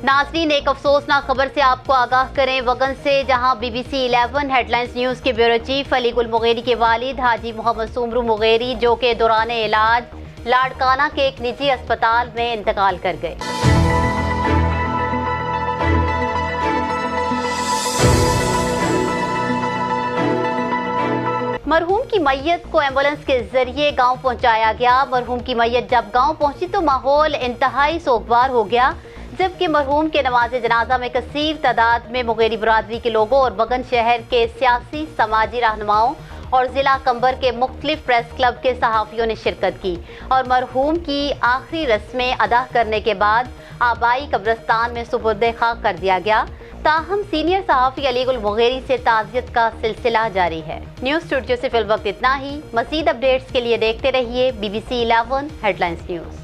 नाज़रीन, एक अफसोसनाक खबर से आपको आगाह करें वगन से, जहां BBC 11 हेडलाइंस न्यूज़ के ब्यूरो चीफ अली गुल मुगेरी के वालिद हाजी मोहम्मद सुमरू मुगेरी, जो के दौरान इलाज लाड़काना के एक निजी अस्पताल में इंतकाल कर गए। मरहूम की मैयत को एम्बुलेंस के जरिए गांव पहुंचाया गया। मरहूम की मैयत जब गांव पहुंची तो माहौल इंतहाई सोगवार हो गया, जबकि मरहूम के नमाज़े जनाजा में कसीर तादाद में मुगेरी बरादरी के लोगों और बगन शहर के सियासी समाजी रहनुमाओं और ज़िला कंबर के मुख्तलिफ प्रेस क्लब के सहाफ़ियों ने शिरकत की और मरहूम की आखिरी रस्में अदा करने के बाद आबाई कब्रिस्तान में सुपुर्द खाक कर दिया गया। ताहम सीनियर सहाफ़ी अली गुल मुगेरी से ताज़ियत का सिलसिला जारी है। न्यूज़ स्टूडियो से फिल वक्त इतना ही। मज़ीद अपडेट्स के लिए देखते रहिए BBC 11 हेडलाइंस न्यूज़।